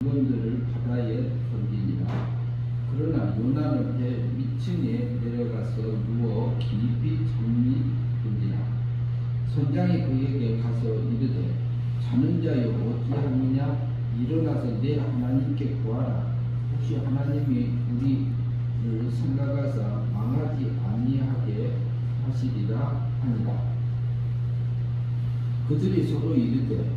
물건들을 바다에 던지니라. 그러나 요나는 배 위층에 내려가서 누워 깊이 잠이든지라. 선장이 그에게 가서 이르되 자는 자여 어찌하느냐, 일어나서 내 하나님께 구하라. 혹시 하나님이 우리를 생각하사 망하지 아니하게 하시리라 하니라. 그들이 서로 이르되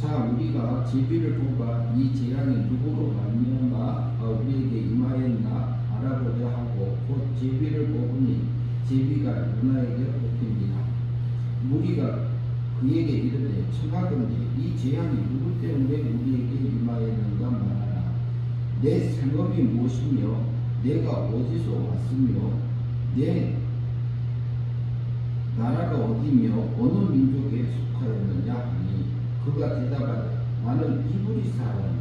자, 우리가 제비를 뽑아 이 재앙이 누구로 말미암아 우리에게 임하였나 알아보려 하고 곧 제비를 뽑으니 제비가 요나에게 뽑힌지라. 무리가 그에게 이르되 청하건대 이 재앙이 누구 때문에 우리에게 임하였는가 말하라. 내 생업이 무엇이며 내가 어디서 왔으며 내 나라가 어디며 어느 민족에 속하였느냐 하니, 그가 대답하되 나는 이브리 사람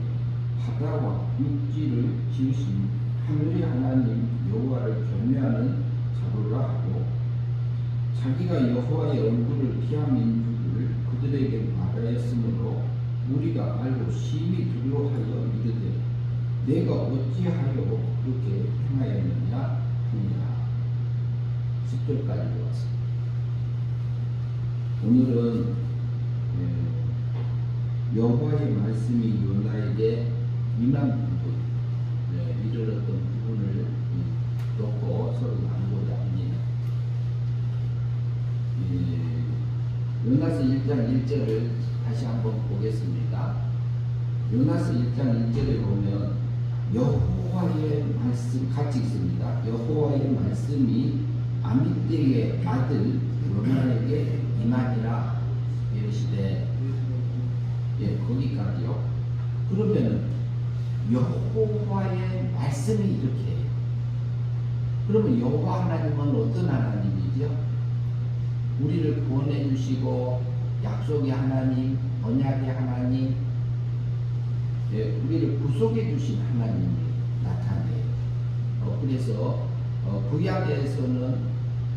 바다와 육지를 지으신 하늘의 하나님 여호와를 경외하는 자로라 하고, 자기가 여호와의 얼굴을 피한 민족을 그들에게 말하였으므로 우리가 알고 심히 두려워하여 이르되 내가 어찌하여 그렇게 행하였느냐 하니라. 10절까지 왔습니다. 오늘은 여호와의 말씀이 요나에게 임한 부분, 이르렀던 부분을 놓고 서로 나누고자 합니다. 요나서 1장 1절을 다시 한번 보겠습니다. 요나서 1장 1절에 보면 여호와의 말씀 같이 있습니다. 여호와의 말씀이 아미떼의 아들 요나에게 임하니라 이르시되, 거기까지요. 그러면 여호와의 말씀이 이렇게 해요. 그러면 여호와 하나님은 어떤 하나님이죠? 우리를 구원해 주시고 약속의 하나님, 언약의 하나님, 우리를 구속해 주신 하나님이 나타나요. 그래서 구약에서는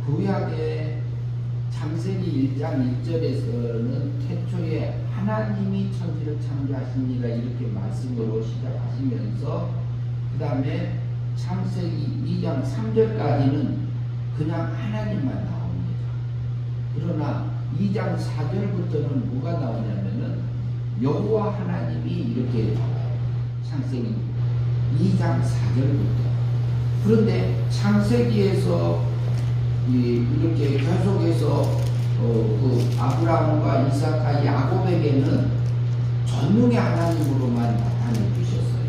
구약의 창세기 1장 1절에서는 태초에 하나님이 천지를 창조하시니라 이렇게 말씀으로 시작하시면서 그 다음에 창세기 2장 3절까지는 그냥 하나님만 나옵니다. 그러나 2장 4절부터는 뭐가 나오냐면은 여호와 하나님이 이렇게 나와요. 창세기 2장 4절부터. 그런데 창세기에서 이렇게 계속해서 그 아브라함과 이삭과 야곱에게는 전능의 하나님으로만 나타내 주셨어요.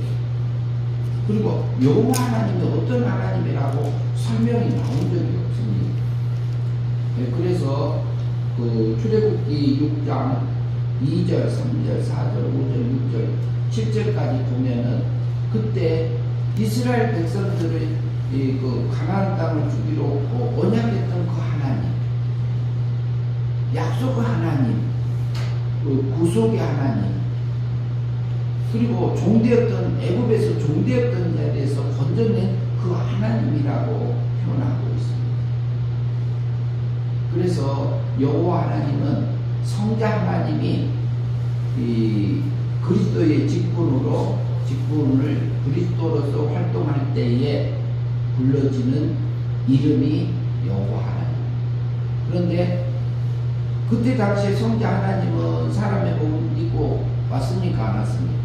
그리고 여호와 하나님이 어떤 하나님이라고 설명이 나온 적이 없습니다. 그래서 그 출애굽기 6장 2절, 3절, 4절, 5절, 6절, 7절까지 보면은 그때 이스라엘 백성들을 그 가나안 땅을 주기로 언약했던 그 하나님, 약속의 하나님, 그 구속의 하나님, 그리고 종되었던 애굽에서 종되었던 자리에서 건져낸 그 하나님이라고 표현하고 있습니다. 그래서 여호와 하나님은 성자 하나님이 이 그리스도의 직분을 그리스도로서 활동할 때에 불러지는 이름이 여호와 하나님. 그런데 그때 당시에 성자 하나님은 사람의 몸을 입고 왔습니까? 안 왔습니까?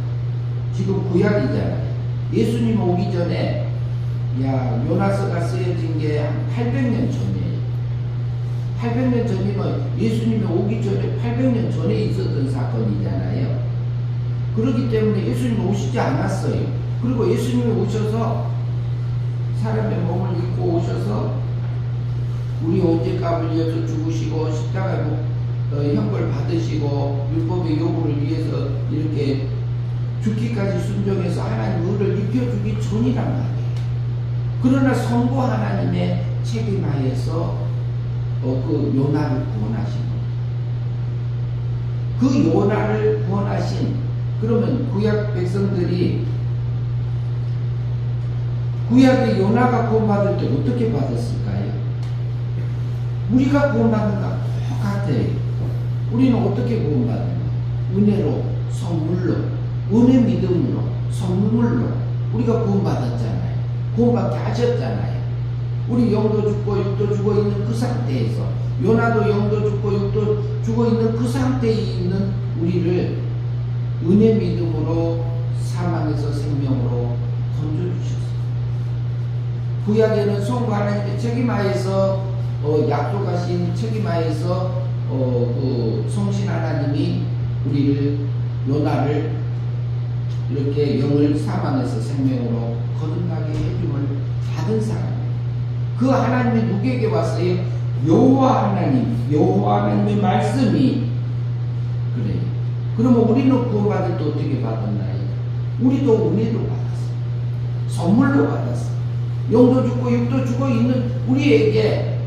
지금 구약이잖아요. 예수님 오기 전에 요나서가 쓰여진 게 한 800년 전이에요. 800년 전이면 예수님이 오기 전에 800년 전에 있었던 사건이잖아요. 그렇기 때문에 예수님이 오시지 않았어요. 그리고 예수님이 오셔서 사람의 몸을 입고 오셔서 우리 온죄값을 위해서 죽으시고 십자가에 형벌 받으시고 율법의 요구를 위해서 이렇게 죽기까지 순종해서 하나님 의를 입혀주기 전이란 말이에요. 그러나 성부 하나님의 책임하에서 그 요나를 구원하신 거예요. 그 요나를 구원하신, 그러면 구약 백성들이 구약의 요나가 구원받을 때 어떻게 받았을까요? 우리가 구원받는 거 똑같아요. 우리는 어떻게 구원받는가? 은혜로, 선물로. 은혜 믿음으로 선물로 우리가 구원받았잖아요. 구원받게 하셨잖아요. 우리 영도 죽고 육도 죽어 있는 그 상태에서, 요나도 영도 죽고 육도 죽어 있는 그 상태에 있는 우리를 은혜 믿음으로 사망에서 생명으로 건져주셨어요. 구약에는 성부 하나님의 책임하에서 약속하신 책임하에서 그 성신 하나님이 우리를, 요나를 이렇게 영을 사망에서 생명으로 거듭나게 해줌을 받은 사람이에요. 그 하나님이 누구에게 왔어요? 여호와 하나님의 말씀이 그래요. 그러면 우리는 구원받을 때 어떻게 받았나요? 우리도 은혜로 받았어요. 선물로 받았어요. 영도 죽고 육도 죽어 있는 우리에게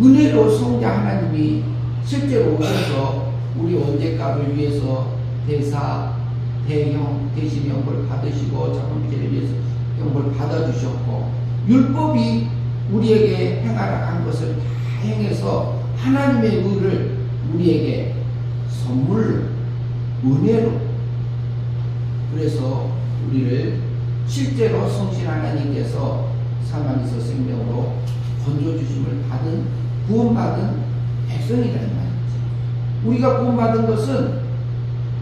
은혜로 성자 하나님이 실제로 오셔서 우리 언제값을 위해서 대사, 대형, 대신 형벌 받으시고 자범죄를 위해서 형벌 받아주셨고, 율법이 우리에게 행하라 한 것을 다 행해서 하나님의 의를 우리에게 선물로, 은혜로, 그래서 우리를 실제로 성신 하나님께서 사망에서 생명으로 건져주심을 받은, 구원받은 백성이라는 말이죠. 우리가 구원받은 것은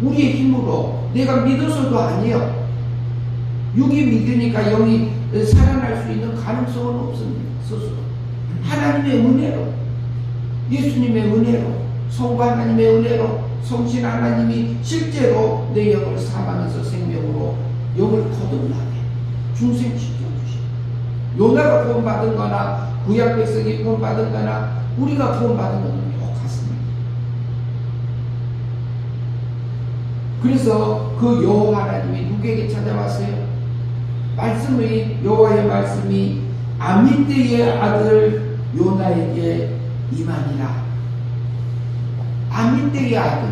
우리의 힘으로, 내가 믿어서도 아니에요. 육이 믿으니까 영이 살아날 수 있는 가능성은 없습니다. 스스로. 하나님의 은혜로, 예수님의 은혜로, 성부 하나님의 은혜로, 성신 하나님이 실제로 내 영을 사망에서 생명으로 영을 거듭나게 중생시켜주시고, 요나가 구원받은 거나 구약 백성이 구원받은 거나 우리가 구원받은 것은 똑같습니다. 그래서 그 여호와 하나님이 누구에게 찾아왔어요? 여호와의 말씀이 아미떼의 아들 요나에게 임하니라. 아미떼의 아들,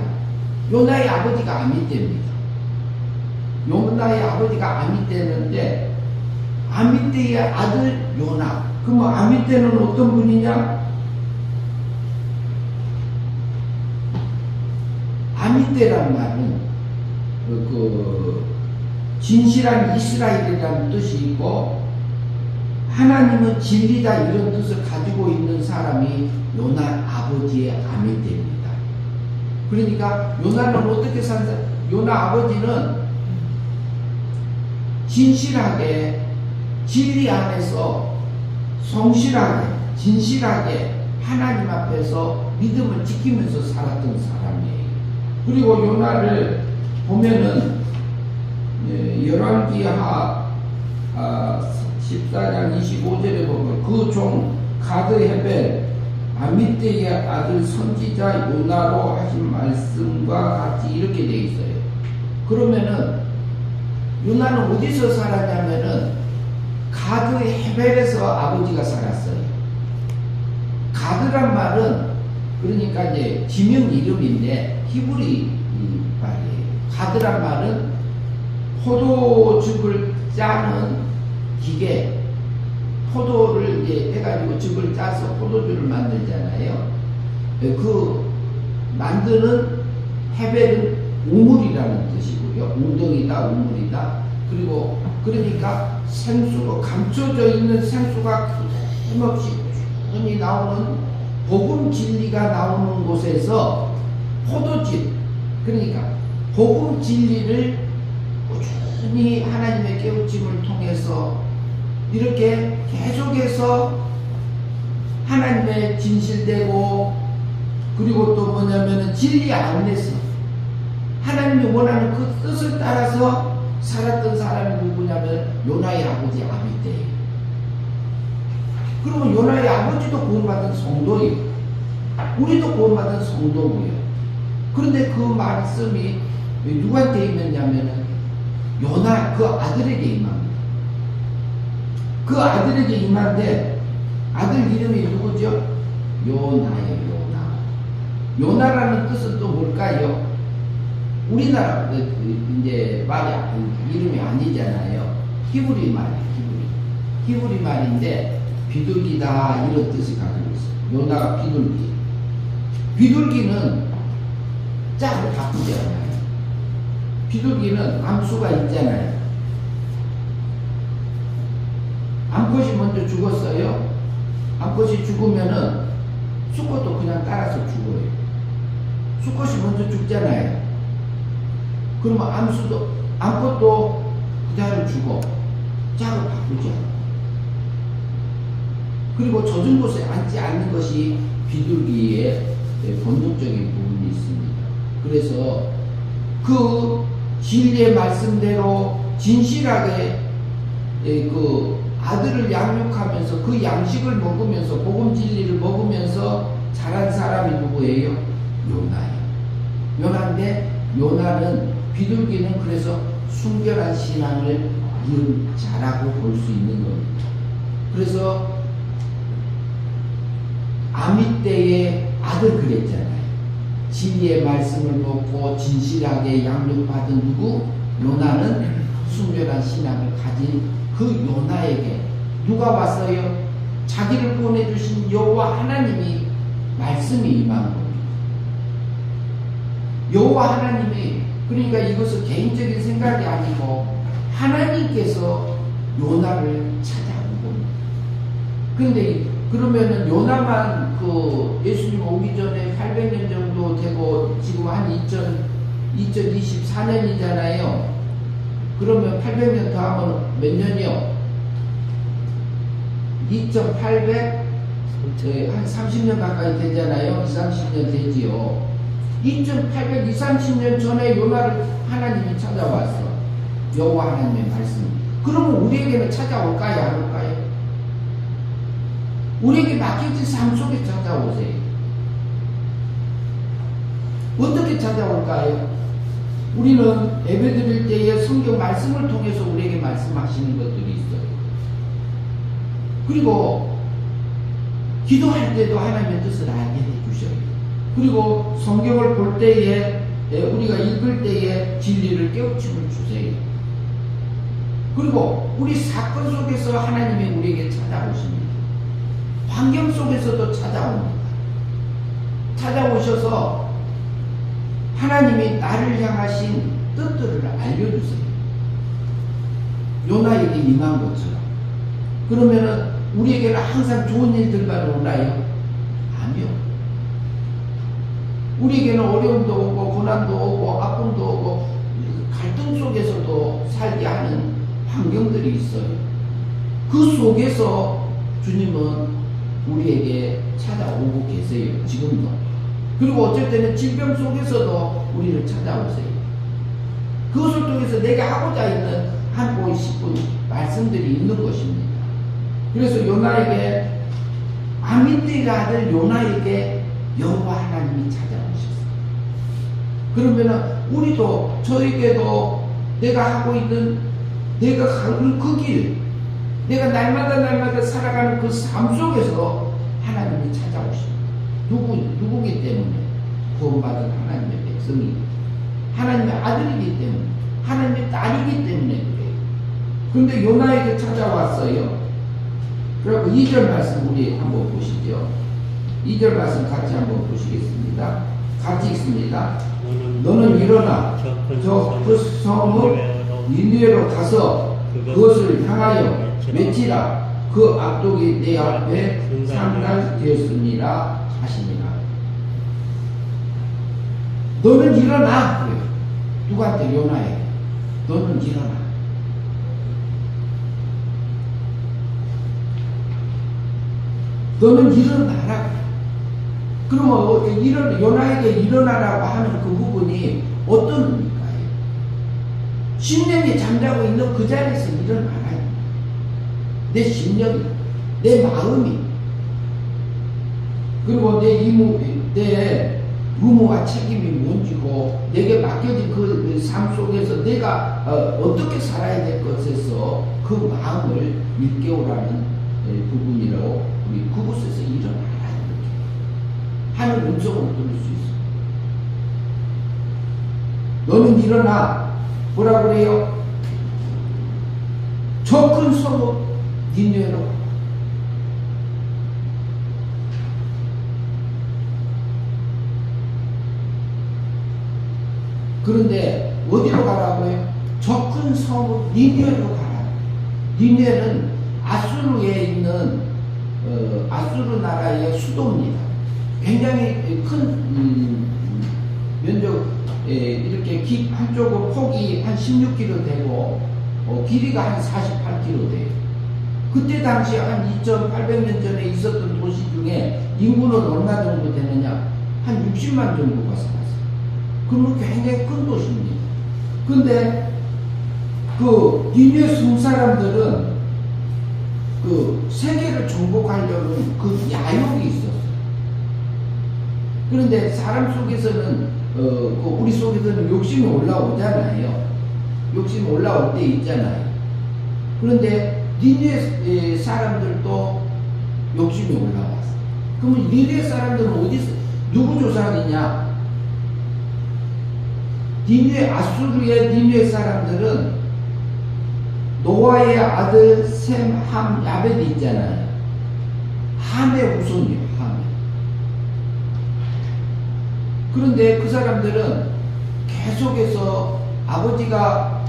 요나의 아버지가 아미떼입니다. 요나의 아버지가 아미떼인데 아미떼의 아들 요나. 그럼 아미떼는 어떤 분이냐? 아미떼란 말은 진실한 이스라엘이라는 뜻이 있고, 하나님은 진리다 이런 뜻을 가지고 있는 사람이 요나 아버지의 아미떼입니다. 그러니까 요나는 어떻게 산다? 요나 아버지는 진실하게, 진리 안에서 성실하게, 진실하게 하나님 앞에서 믿음을 지키면서 살았던 사람이에요. 그리고 요나를 보면은 열왕기하 14장 25절에 보면 그 종 가드 헤벨 아미떼의 아들 선지자 요나로 하신 말씀과 같이 이렇게 되어 있어요. 그러면은 요나는 어디서 살았냐면은 가드 헤벨에서 아버지가 살았어요. 가드란 말은 그러니까 이제 지명 이름인데 히브리 말이에요. 가드란 말은 포도즙을 짜는 기계, 포도를 이제 해가지고 즙을 짜서 포도주를 만들잖아요. 그 만드는 헤벨은 우물이라는 뜻이고요. 웅덩이다, 우물이다. 그리고 그러니까 생수로 감춰져 있는 생수가 끊임없이 꾸준히 나오는 복음 진리가 나오는 곳에서 포도즙, 그러니까 복음 진리를 꾸준히 하나님의 깨우침을 통해서 이렇게 계속해서 하나님의 진실되고, 그리고 또 뭐냐면은 진리 안에서 하나님이 원하는 그 뜻을 따라서 살았던 사람이 누구냐면 요나의 아버지 아미떼예요. 그러면 요나의 아버지도 구원받은 성도예요. 우리도 구원받은 성도고요. 그런데 그 말씀이 누구한테 임했냐면은 요나 그 아들에게 임합니다. 그 아들에게 임한데 아들 이름이 누구죠? 요나예요. 요나. 요나라는 뜻은 또 뭘까요? 우리나라 이제 말이 이름이 아니잖아요. 히브리 말이에요. 히브리 말인데 비둘기다 이런 뜻이 가지고 있어요. 요나가 비둘기. 비둘기는 짝을 바꾸지 않아요. 비둘기는 암수가 있잖아요. 암컷이 먼저 죽었어요. 암컷이 죽으면은 수컷도 그냥 따라서 죽어요. 수컷이 먼저 죽잖아요. 그러면 암컷도 그대로 죽어. 짝을 바꾸지 않고. 그리고 젖은 곳에 앉지 않는 것이 비둘기의 본능적인 부분이 있습니다. 그래서 그 진리의 말씀대로 진실하게 그 아들을 양육하면서 그 양식을 먹으면서 복음 진리를 먹으면서 자란 사람이 누구예요? 요나예요. 요나인데 요나는 비둘기는 그래서 순결한 신앙을 이룬 자라고 볼 수 있는 겁니다. 그래서 아미 때에 아들 그랬잖아요. 진리의 말씀을 먹고 진실하게 양육받은 누구? 요나는 순결한 신앙을 가진 그 요나에게 누가 왔어요? 자기를 보내주신 여호와 하나님이 말씀이 임한 겁니다. 여호와 하나님이, 그러니까 이것은 개인적인 생각이 아니고 하나님께서 요나를 찾아온 겁니다. 그런데 그러면은 요나만 그 예수님 오기 전에 800년 정도 되고 지금 한 2024년이잖아요. 그러면 800년 더하면 몇 년이요? 2800, 한 30년 가까이 되잖아요. 20, 30년 되지요. 2800, 20, 30년 전에 요나를 하나님이 찾아왔어. 여호와 하나님의 말씀. 그러면 우리에게는 찾아올까요? 안 올까요? 우리에게 맡겨진 삶 속에 찾아오세요. 어떻게 찾아올까요? 우리는 예배드릴 때에 성경 말씀을 통해서 우리에게 말씀하시는 것들이 있어요. 그리고 기도할 때도 하나님의 뜻을 알게 해주셔요. 그리고 성경을 볼 때에 우리가 읽을 때에 진리를 깨우침을 주세요. 그리고 우리 사건 속에서 하나님이 우리에게 찾아오십니다. 환경 속에서도 찾아옵니다. 찾아오셔서 하나님이 나를 향하신 뜻들을 알려주세요. 요나에게 임한 것처럼. 그러면은 우리에게는 항상 좋은 일들만 오나요? 아니요. 우리에게는 어려움도 오고 고난도 오고 아픔도 오고 갈등 속에서도 살게 하는 환경들이 있어요. 그 속에서 주님은 우리에게 찾아오고 계세요. 지금도. 그리고 어쩔 때는 질병 속에서도 우리를 찾아오세요. 그것을 통해서 내가 하고자 있는 한 보이 10분 말씀들이 있는 것입니다. 그래서 요나에게 아미떼의 아들 요나에게 여호와 하나님이 찾아오셨어요. 그러면은 우리도 저에게도 내가 하고 있는 내가 가는 그 길, 내가 날마다 살아가는 그 삶 속에서 하나님이 찾아오십니다. 누구기 때문에? 구원받은 하나님의 백성이, 하나님의 아들이기 때문에, 하나님의 딸이기 때문에 그래요. 그런데 요나에게 찾아왔어요. 그리고 2절 말씀 우리 한번 보시죠. 2절 말씀 같이 한번 보시겠습니다. 같이 읽습니다. 너는 일어나 저 그 성읍 니느웨로 가서 그것을 향하여 외치라. 그 악독이 내 앞에 상달되었습니다 하시니라. 너는 일어나. 그래요. 누구한테? 요나에게. 너는 일어나. 너는 일어나라. 그러면 요나에게 일어나라고 하는 그 부분이 어떤 의미일까요? 10년이 잠자고 있는 그 자리에서 일어나라. 내 심령이, 내 마음이, 그리고 내 의무와 책임이 뭔지고 내게 맡겨진 그 삶 속에서 내가 어떻게 살아야 될 것에서 그 마음을 일깨우라는 부분이라고 우리 그곳에서 일어나라 하는 음성을 들을 수 있습니다. 너는 일어나. 뭐라 그래요? 저 큰 성읍 니느웨로. 그런데 어디로 가라 성읍 니느웨로 가라. 니느웨는 아수르에 있는 아수르 나라의 수도입니다. 굉장히 큰 면적, 이렇게 한쪽은 폭이 한 16km 되고 길이가 한 48km 돼요. 그때 당시 한 2800년 전에 있었던 도시 중에 인구는 얼마 정도 되느냐? 한 60만 정도가 살았어요. 그러면 굉장히 큰 도시입니다. 근데 그 니느웨 성 사람들은 그 세계를 정복하려는 그 야욕이 있었어요. 그런데 사람 속에서는 우리 속에서는 욕심이 올라오잖아요. 욕심이 올라올 때 있잖아요. 그런데 니느웨 사람들도 욕심이 올라왔어. 그러면 니느웨 사람들은 어디서 누구 조상이냐? 니느웨 아수르의 니느웨 사람들은 노아의 아들 셈, 함, 야벳 있잖아요. 함의 후손이에요. 함. 그런데 그 사람들은 계속해서 아버지가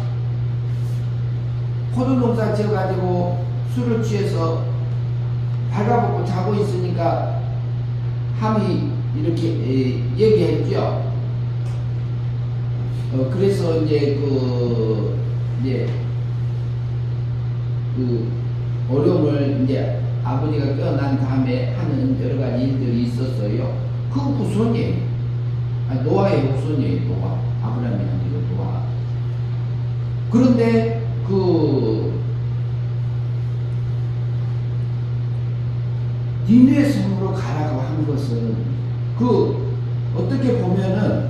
포도농사 지어가지고 술을 취해서 발가벗고 자고 있으니까 함이 이렇게 얘기했죠. 그래서 이제 그 어려움을 이제 아버지가 깨어난 다음에 하는 여러 가지 일들이 있었어요. 그 후손이에요. 노아의 후손이에요. 노아. 아브라함이 아니고 노아. 그런데 니느웨 성으로 가라고 한 것은 어떻게 보면은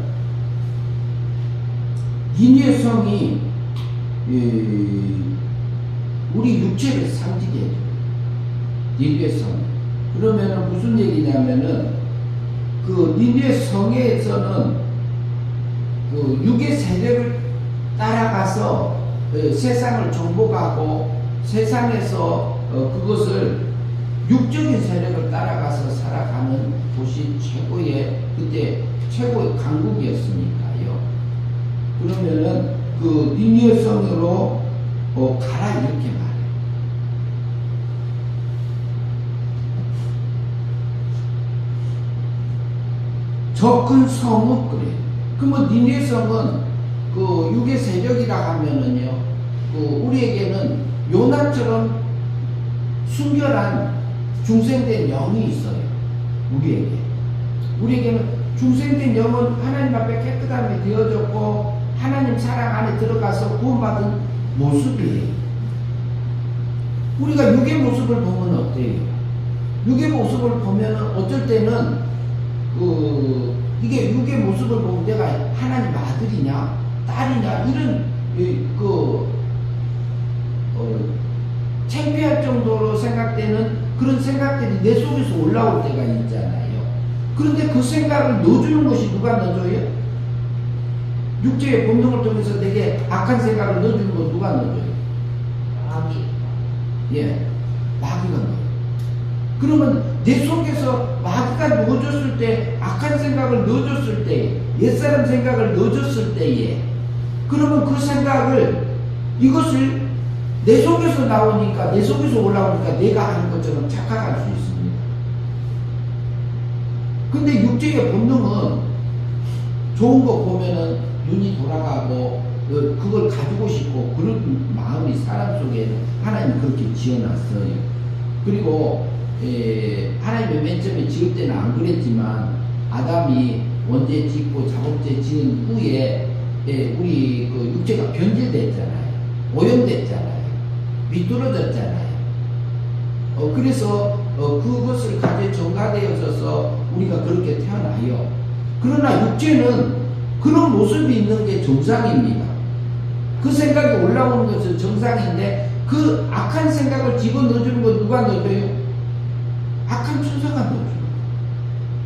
니느웨 성이 우리 육체를 상징해 줘요. 니느웨 성. 그러면은 무슨 얘기냐면은 그 니느웨 성에서는 그 육의 세력을 따라가서 세상을 정복하고 세상에서 그것을 육적인 세력을 따라가서 살아가는 곳이 그때 최고의 강국이었으니까요. 그러면은 그 니느웨 성으로 가라 이렇게 말해요. 저 큰 성읍 그래요. 그러면 니느웨 성은 그 육의 세력이라 하면은요, 우리에게는 요나처럼 순결한 중생된 영이 있어요. 우리에게는 중생된 영은 하나님 앞에 깨끗함이 되어졌고 하나님 사랑 안에 들어가서 구원받은 모습이에요. 우리가 육의 모습을 보면 어때요? 육의 모습을 보면 어쩔 때는 이게 육의 모습을 보면 내가 하나님 아들이냐 딸이냐 이런 창피할 정도로 생각되는 그런 생각들이 내 속에서 올라올 때가 있잖아요. 그런데 그 생각을 넣어주는 것이 누가 넣어줘요? 육체의 본능을 통해서 내게 악한 생각을 넣어주는 건 누가 넣어줘요? 마귀. 예, 마귀가 넣어요. 그러면 내 속에서 마귀가 넣어줬을 때, 악한 생각을 넣어줬을 때, 옛사람 생각을 넣어줬을 때에, 그러면 그 생각을, 이것을 내 속에서 나오니까, 내 속에서 올라오니까 내가 하는 것처럼 착각할 수 있습니다. 근데 육체의 본능은 좋은 거 보면은 눈이 돌아가고, 그걸 가지고 싶고, 그런 마음이 사람 속에 하나님이 그렇게 지어놨어요. 그리고, 하나님이 맨 처음에 지을 때는 안 그랬지만, 아담이 원죄 짓고 작업죄 지은 후에, 우리 그 육체가 변질됐잖아요. 오염됐잖아요. 비뚤어졌잖아요. 그래서 그것을 가지고 정가되어져서 우리가 그렇게 태어나요. 그러나 육체는 그런 모습이 있는 게 정상입니다. 그 생각이 올라오는 것은 정상인데 그 악한 생각을 집어넣어주는 건 누가 넣어줘요? 악한 천사가 넣어줘요.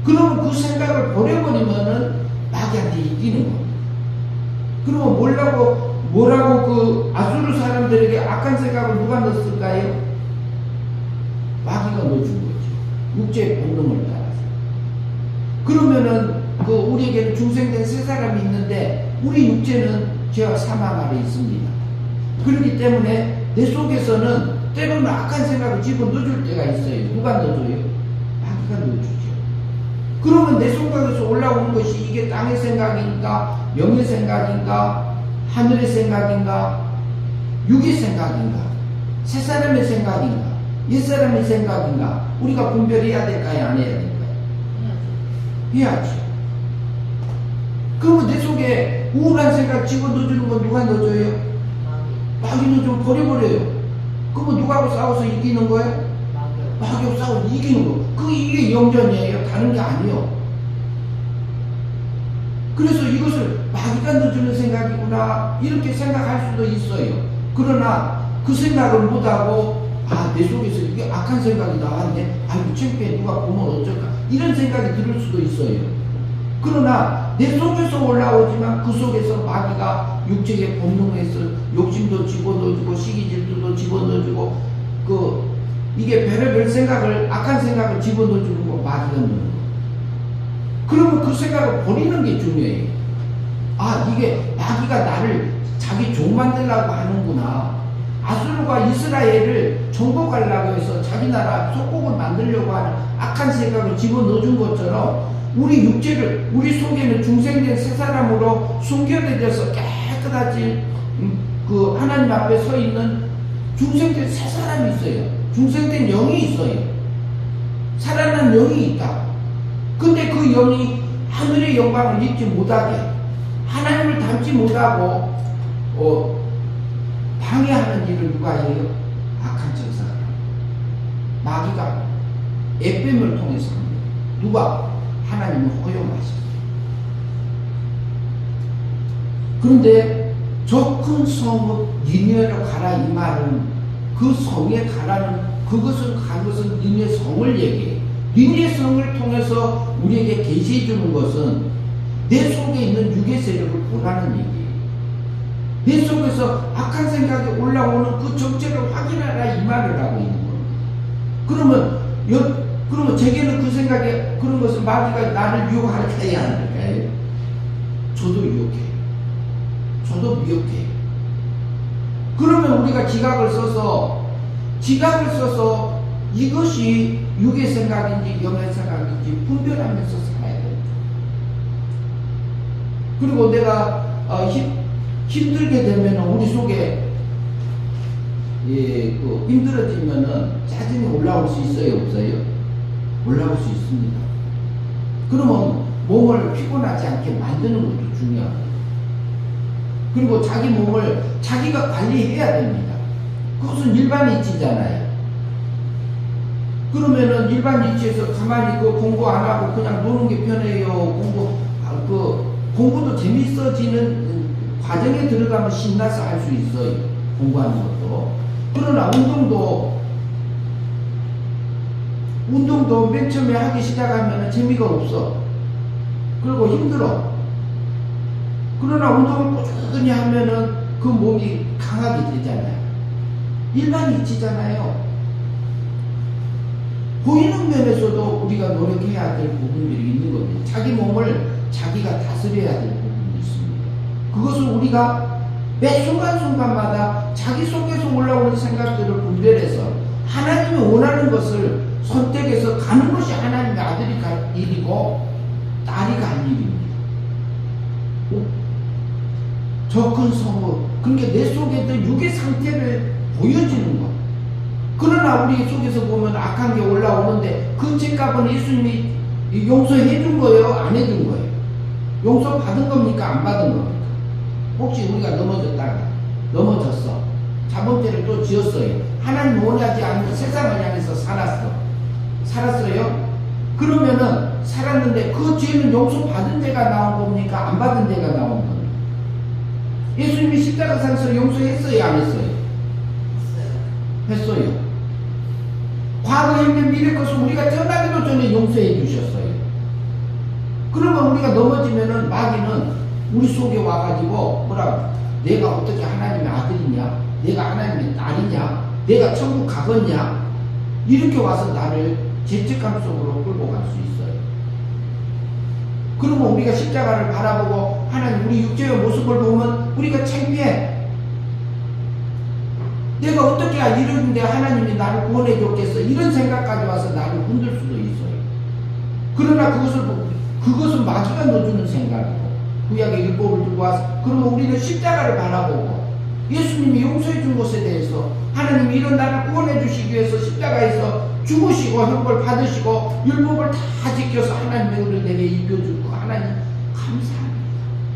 그러면 그 생각을 버려버리면은 마귀한테 이기는 겁니다. 그러면 뭐라고 그 아수르 사람들에게 악한 생각을 누가 넣었을까요? 마귀가 넣어준 거죠. 육체의 본능을 따라서. 그러면은 우리에게는 중생된 세 사람이 있는데 우리 육체는 죄와 사망 아래 있습니다. 그렇기 때문에 내 속에서는 때로는 악한 생각을 집어넣어줄 때가 있어요. 누가 넣어줘요? 마귀가 넣어주죠. 그러면 내 속에서 올라오는 것이 이게 땅의 생각인가, 영의 생각인가, 하늘의 생각인가, 육의 생각인가, 새 사람의 생각인가, 옛 사람의 생각인가, 우리가 분별해야 될까요? 안 해야 될까요? 해야지. 그러면 내 속에 우울한 생각 집어넣어주는 건 누가 넣어줘요? 마귀는 좀 버려버려요. 그러면 누구하고 싸워서 이기는 거예요? 마귀하고 싸워서 이기는 거. 이게 영전이에요. 다른 게 아니에요. 그래서 이것을 마귀가 넣어주는 생각이구나 이렇게 생각할 수도 있어요. 그러나 그 생각을 못하고 내 속에서 이게 악한 생각이 나왔네. 아이고 창피해. 누가 보면 어쩔까. 이런 생각이 들 수도 있어요. 그러나 내 속에서 올라오지만 그 속에서 마귀가 육체의 본능에서 욕심도 집어넣어주고 시기질투도 집어넣어주고 이게 별의별 생각을 악한 생각을 집어넣어주는 거 마귀가 넣는 거. 그러면 그 생각을 버리는 게 중요해요. 이게 마귀가 나를 자기 종 만들려고 하는구나. 아수르가 이스라엘을 정복하려고 해서 자기 나라 속국을 만들려고 하는 악한 생각을 집어넣어준 것처럼 우리 육체를 우리 속에는 중생된 새 사람으로 숨겨내져서 깨끗하지 하나님 앞에 서 있는 중생된 새 사람이 있어요. 중생된 영이 있어요. 살아난 영이 있다. 근데 그 영이 하늘의 영광을 입지 못하게 하나님을 닮지 못하고 방해하는 일을 누가 해요? 악한 천사가. 마귀가 에뱀을 통해서 합니다. 누가? 하나님은 허용하셨어요. 그런데 저 큰 성읍 니느웨로 가라 이 말은 그 성에 가라는 그것은 니느웨 성을 얘기해요. 니느웨 성을 통해서 우리에게 계시해 주는 것은 내 속에 있는 육의 세력을 보라는 얘기예요. 내 속에서 악한 생각이 올라오는 그 정체를 확인하라 이 말을 하고 있는 겁니다. 그러면 제게는 그 생각에 그런 것은 마귀가 나를 유혹할까요? 안 할까요? 저도 유혹해요. 저도 미혹해요. 그러면 우리가 지각을 써서 이것이 육의 생각인지 영의 생각인지 분별하면서 살아야 돼요. 그리고 내가 힘들게 되면 우리 속에 힘들어지면은 짜증이 올라올 수 있어요, 없어요? 올라올 수 있습니다. 그러면 몸을 피곤하지 않게 만드는 것도 중요합니다. 그리고 자기 몸을 자기가 관리해야 됩니다. 그것은 일반 이치잖아요. 그러면은 일반 이치에서 가만히 공부 안 하고 그냥 노는 게 편해요. 공부도 재밌어지는 과정에 들어가면 신나서 할 수 있어요. 공부하는 것도. 그러나 운동도 맨 처음에 하기 시작하면 재미가 없어. 그리고 힘들어. 그러나 운동을 꾸준히 하면은 그 몸이 강하게 되잖아요. 일반 이치잖아요. 보이는 면에서도 우리가 노력해야 될 부분들이 있는 겁니다. 자기 몸을 자기가 다스려야 될 부분이 있습니다. 그것을 우리가 매 순간순간마다 자기 속에서 올라오는 생각들을 분별해서 하나님이 원하는 것을 선택해서 가는 것이 하나님의 아들이 갈 일이고 딸이 갈 일입니다. 저 큰 성읍, 그러니까 내 속에 있던 육의 상태를 보여주는 것. 그러나 우리 속에서 보면 악한 게 올라오는데 그 죄값은 예수님이 용서해 준 거예요? 안 해 준 거예요? 용서 받은 겁니까? 안 받은 겁니까? 혹시 우리가 넘어졌어. 자본죄를 또 지었어요. 하나님 원하지 않는 세상을 향해서 살았어요? 그러면은 살았는데 그 죄는 용서받은 죄가 나온 겁니까? 안 받은 죄가 나온 겁니까? 예수님이 십자가상에서 용서했어요? 안 했어요? 했어요. 과거 행된 미래 것을 우리가 태어나기도 전에 용서해 주셨어요. 그러면 우리가 넘어지면은 마귀는 우리 속에 와가지고 내가 어떻게 하나님의 아들이냐? 내가 하나님의 딸이냐? 내가 천국 가겠냐? 이렇게 와서 나를 죄책감 속으로 끌고 갈 수 있어요. 그러면 우리가 십자가를 바라보고 하나님 우리 육체의 모습을 보면 우리가 창피해. 내가 어떻게 이러는데 하나님이 나를 구원해 줬겠어, 이런 생각까지 와서 나를 흔들 수도 있어요. 그러나 그것은 마귀가 넣어주는 생각이고, 구약의 율법을 들고 와서, 그러면 우리는 십자가를 바라보고 예수님이 용서해 준 것에 대해서 하나님이 이런 나를 구원해 주시기 위해서 십자가에서 죽으시고 형벌 받으시고 율법을 다 지켜서 하나님의 은혜를 내게 입혀주고, 하나님 감사합니다.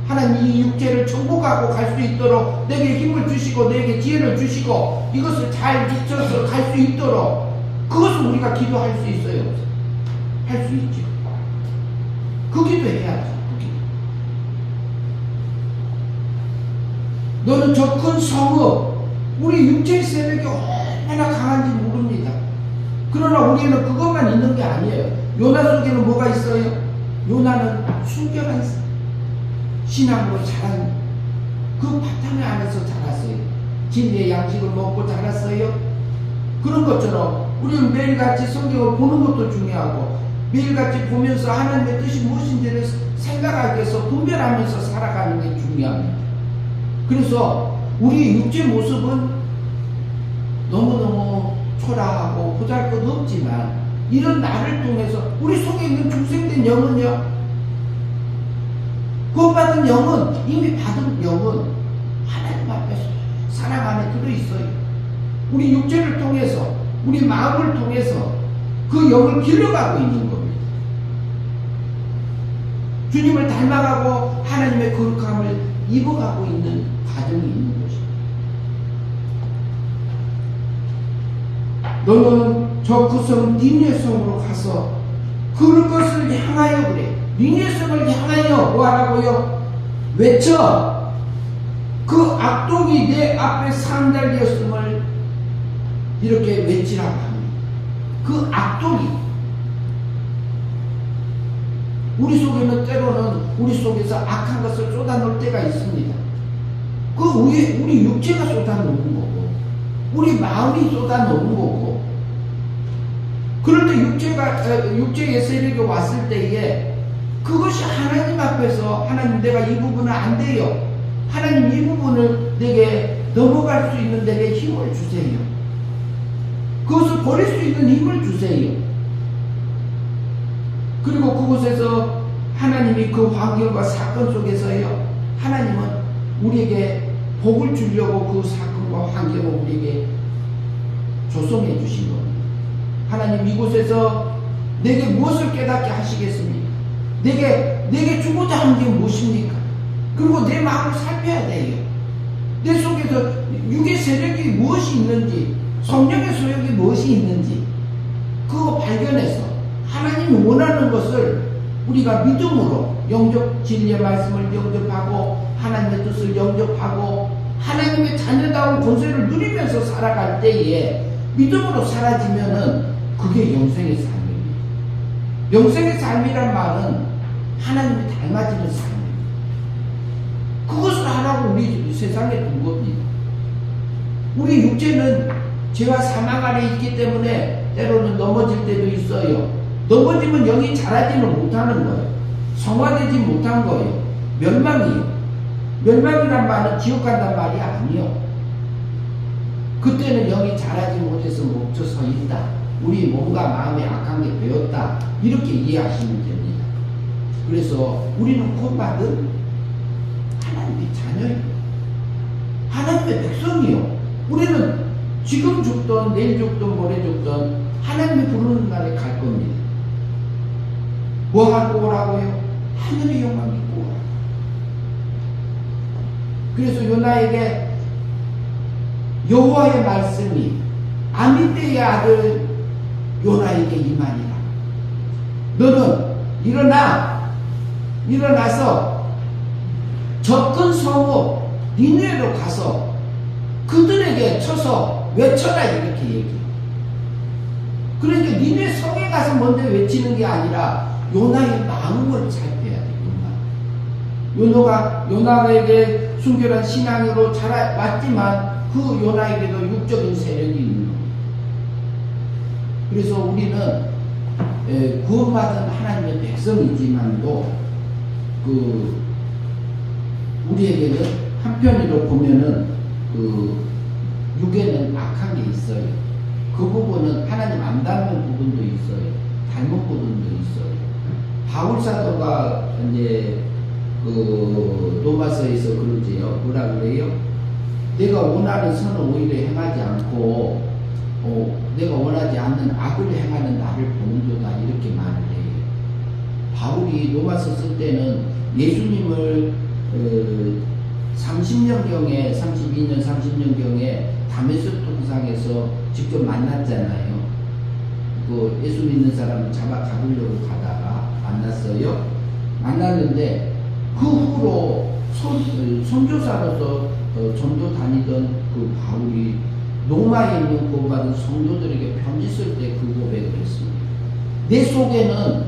하나님 이 육체를 정복하고 갈 수 있도록 내게 힘을 주시고 내게 지혜를 주시고 이것을 잘 지켜서 갈 수 있도록, 그것을 우리가 기도할 수 있어요? 할 수 있죠. 그 기도해야죠. 그 기도. 너는 저 큰 성읍, 우리 육체의 세력이 얼마나 강한지 모릅니다. 그러나 우리는 그것만 있는 게 아니에요. 요나 속에는 뭐가 있어요? 요나는 순결한 신앙으로 자란 그 바탕 안에서 자랐어요. 진리의 양식을 먹고 자랐어요. 그런 것처럼 우리는 매일같이 성경을 보는 것도 중요하고, 매일같이 보면서 하나님의 뜻이 무엇인지를 생각하기 위해서 분별하면서 살아가는 게 중요합니다. 그래서 우리 육체 모습은 너무너무 초라하고 보잘것없지만, 이런 나를 통해서 우리 속에 있는 중생된 영은요, 구원받은 영은, 이미 받은 영은 하나님 앞에서 사랑 안에 들어있어요. 우리 육체를 통해서, 우리 마음을 통해서 그 영을 길러가고 있는 겁니다. 주님을 닮아가고 하나님의 거룩함을 입어가고 있는 과정이 있는 것입니다. 너는 저 그 성 니느웨 성으로 가서 그것을 향하여, 그래, 니느웨 성을 향하여 뭐하라고요? 외쳐. 그 악독이 내 앞에 상달되었음을 이렇게 외치라고 합니다. 그 악독이, 우리 속에는 때로는 우리 속에서 악한 것을 쏟아놓을 때가 있습니다. 그 위에 우리 육체가 쏟아놓는 거고, 우리 마음이 쏟아놓는 거고, 그럴 때 육체의 세력이 왔을 때에 그것이 하나님 앞에서, 하나님 내가 이 부분은 안 돼요, 하나님 이 부분을 내게 넘어갈 수 있는 내게 힘을 주세요, 그것을 버릴 수 있는 힘을 주세요. 그리고 그곳에서 하나님이 그 환경과 사건 속에서요, 하나님은 우리에게 복을 주려고 그 사건과 환경을 우리에게 조성해 주신 겁니다. 하나님 이곳에서 내게 무엇을 깨닫게 하시겠습니까? 내게 주고자 하는 게 무엇입니까? 그리고 내 마음을 살펴야 돼요. 내 속에서 육의 세력이 무엇이 있는지, 성령의 소욕이 무엇이 있는지, 그거 발견해서 하나님이 원하는 것을 우리가 믿음으로 영접, 진리의 말씀을 영접하고 하나님의 뜻을 영접하고 하나님의 자녀다운 권세를 누리면서 살아갈 때에 믿음으로 사라지면은 그게 영생의 삶입니다. 영생의 삶이란 말은 하나님을 닮아지는 삶입니다. 그것을 하라고 우리 세상에 둔 겁니다. 우리 육체는 죄와 사망 아래 있기 때문에 때로는 넘어질 때도 있어요. 넘어지면 영이 자라지는 못하는 거예요. 성화되지 못한 거예요. 멸망이에요. 멸망이란 말은 지옥 간단 말이 아니요. 그때는 영이 자라지 못해서 멈춰 서 있다. 우리 몸과 마음에 악한 게 배었다. 이렇게 이해하시면 됩니다. 그래서 우리는 구원받은 하나님의 자녀예요. 하나님의 백성이요. 우리는 지금 죽던 내일 죽던 모레 죽던 하나님이 부르는 날에 갈 겁니다. 뭐 하고 오라고요? 하늘의 영광 입고 오라고. 그래서 요나에게 여호와의 말씀이 아미떼의 아들 요나에게 임하니라. 너는 일어나서 저 큰 성읍 니느웨로 가서 그들에게 쳐서 외쳐라, 이렇게 얘기해요. 그러니까 니네 성에 가서 먼저 외치는 게 아니라 요나의 마음을 살펴야 돼요. 요나에게 순결한 신앙으로 자라왔지만 그 요나에게도 육적인 세력이 있는 겁니다. 그래서 우리는 구원받은 하나님의 백성이지만도 우리에게는 한편으로 보면은 육에는 게 있어요. 그 부분은 하나님 안 닮은 부분도 있어요. 닮은 부분도 있어요. 바울 사도가 이제 그 로마서에서 그러지요. 뭐라 그래요? 내가 원하는 선을 오히려 행하지 않고 내가 원하지 않는 악을 행하는 나를 보는도다, 이렇게 말을 해요. 바울이 로마서 쓸 때는 예수님을 30년경에 32년 30년경에 다메섹 동상에서 직접 만났잖아요. 그 예수 믿는 사람을 잡아 잡으려고 가다가 만났어요. 만났는데 그 후로 선교사로서 전도 다니던 그 바울이 로마에 있는 구원받은 성도들에게 편지 쓸 때 그 고백을 했습니다. 내 속에는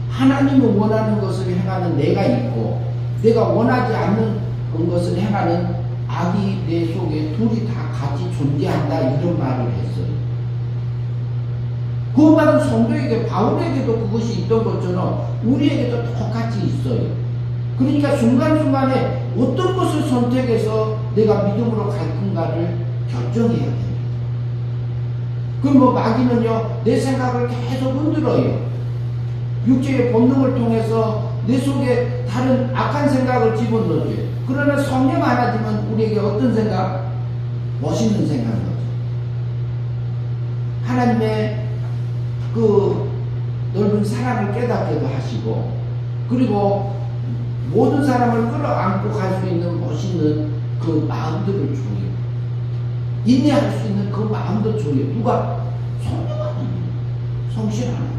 하나님이 원하는 것을 행하는 내가 있고 내가 원하지 않는 것을 행하는 악이 내 속에 둘이 다 같이 존재한다, 이런 말을 했어요. 구원받은 성도에게, 바울에게도 그것이 있던 것처럼 우리에게도 똑같이 있어요. 그러니까 순간순간에 어떤 것을 선택해서 내가 믿음으로 갈 건가를 결정해야 됩니다. 그럼 뭐 마귀는요, 내 생각을 계속 흔들어요. 육체의 본능을 통해서 내 속에 다른 악한 생각을 집어넣어줘요. 그러나 성령 하나님은 우리에게 어떤 생각? 멋있는 생각을 넣어요. 하나님의 그 넓은 사랑을 깨닫게도 하시고, 그리고 모든 사람을 끌어안고 갈 수 있는 멋있는 그 마음들을 줘요. 인내할 수 있는 그 마음도 줘요. 누가? 성령 하나님, 성실 하나님.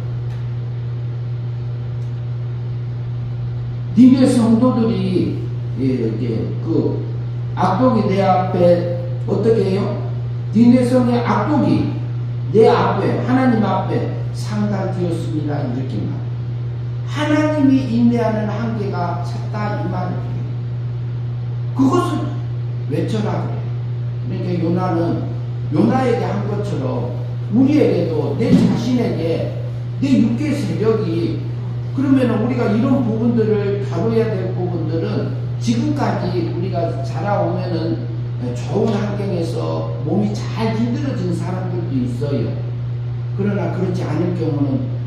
니네 성도들이 그 악독이 내 앞에 어떻게 해요? 니네 성의 악독이 내 앞에, 하나님 앞에 상달되었습니다, 이렇게 말. 하나님이 인내하는 한계가 찼다, 이 말을 해요. 그것을 외쳐라 그래. 그러니까 요나는 요나에게 한 것처럼 우리에게도, 내 자신에게, 내 육계 세력이, 그러면 우리가 이런 부분들을 다뤄야 될 부분들은 지금까지 우리가 자라오면은 좋은 환경에서 몸이 잘 힘들어진 사람들도 있어요. 그러나 그렇지 않을 경우는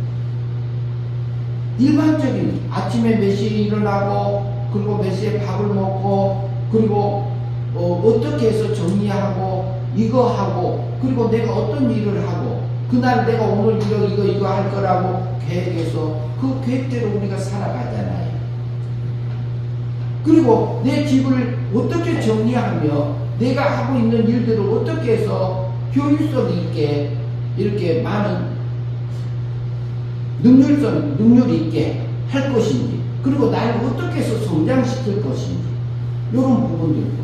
일반적인 아침에 몇 시에 일어나고, 그리고 몇 시에 밥을 먹고, 그리고 어떻게 해서 정리하고, 이거 하고, 그리고 내가 어떤 일을 하고, 그날 내가 오늘 이거 할 거라고 계획해서 그 계획대로 우리가 살아가잖아요. 그리고 내 집을 어떻게 정리하며 내가 하고 있는 일들을 어떻게 해서 효율성 있게 이렇게 많은 능률 있게 할 것인지, 그리고 나를 어떻게 해서 성장시킬 것인지, 이런 부분들도,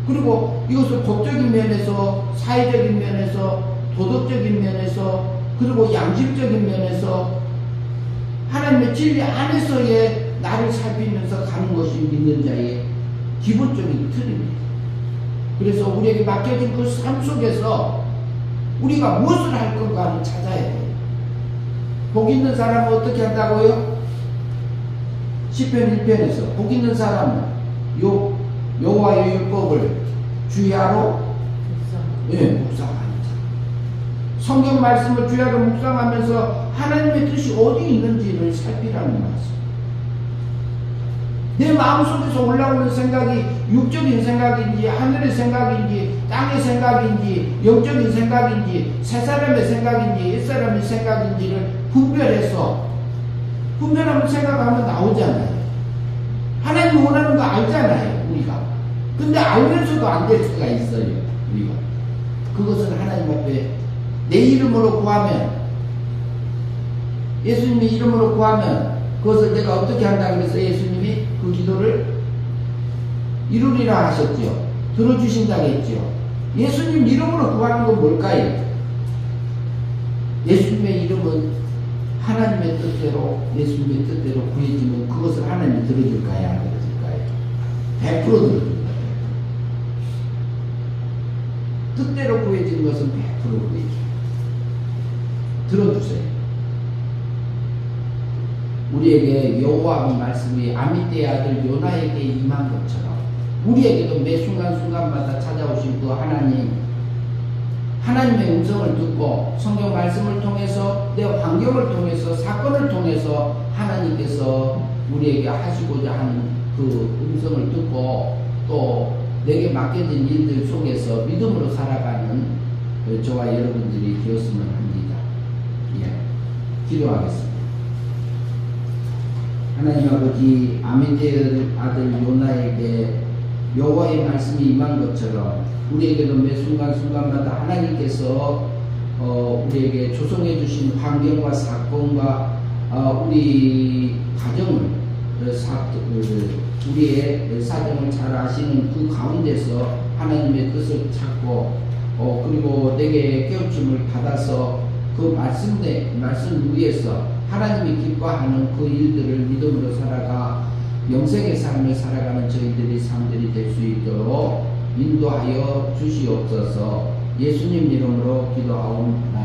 그리고 이것을 법적인 면에서, 사회적인 면에서, 도덕적인 면에서, 그리고 양심적인 면에서 하나님의 진리 안에서의 나를 살피면서 가는 것이 믿는 자의 기본적인 틀입니다. 그래서 우리에게 맡겨진 그 삶 속에서 우리가 무엇을 할 건가를 찾아야 돼요. 복 있는 사람은 어떻게 한다고요? 시편 1편에서 복 있는 사람은 여호와의 율법을 주야로 묵상하는 자. 성경 말씀을 주야로 묵상하면서 하나님의 뜻이 어디 있는지를 살피라는 말씀. 내 마음속에서 올라오는 생각이 육적인 생각인지, 하늘의 생각인지, 땅의 생각인지, 영적인 생각인지, 세 사람의 생각인지, 옛 사람의 생각인지를 분별하면 생각하면 나오잖아요. 하나님 원하는 거 알잖아요, 우리가. 근데 알면서도 안 될 수가 있어요, 우리가. 그것은 하나님 앞에 내 이름으로 구하면, 예수님의 이름으로 구하면, 그것을 내가 어떻게 한다고 해서 예수님이 그 기도를 이루리라 하셨죠. 들어주신다고 했죠. 예수님 이름으로 구하는 건 뭘까요? 예수님의 이름은 하나님의 뜻대로, 예수님의 뜻대로 구해지면 그것을 하나님이 들어줄까요? 안 들어줄까요? 100% 들어줍니다. 뜻대로 구해진 것은 100% 구해줘요. 들어주세요. 우리에게 여호와 말씀이 아미떼의 아들 요나에게 임한 것처럼 우리에게도 매 순간순간마다 찾아오신 그 하나님 하나님의 음성을 듣고 성경 말씀을 통해서 내 환경을 통해서 사건을 통해서 하나님께서 우리에게 하시고자 하는 그 음성을 듣고 또 내게 맡겨진 일들 속에서 믿음으로 살아가는 저와 여러분들이 되었으면 합니다. 예, 기도하겠습니다. 하나님 아버지, 아미데의 아들 요나에게 여호와의 말씀이 임한 것처럼 우리에게도 매 순간순간마다 하나님께서 우리에게 조성해 주신 환경과 사건과 우리 가정을 우리의 사정을 잘 아시는 그 가운데서 하나님의 뜻을 찾고 그리고 내게 깨우침을 받아서 그 말씀 위에서 하나님이 기뻐하는 그 일들을 믿음으로 살아가 영생의 삶을 살아가는 저희들의 삶들이 될 수 있도록 인도하여 주시옵소서. 예수님 이름으로 기도하옵나이다.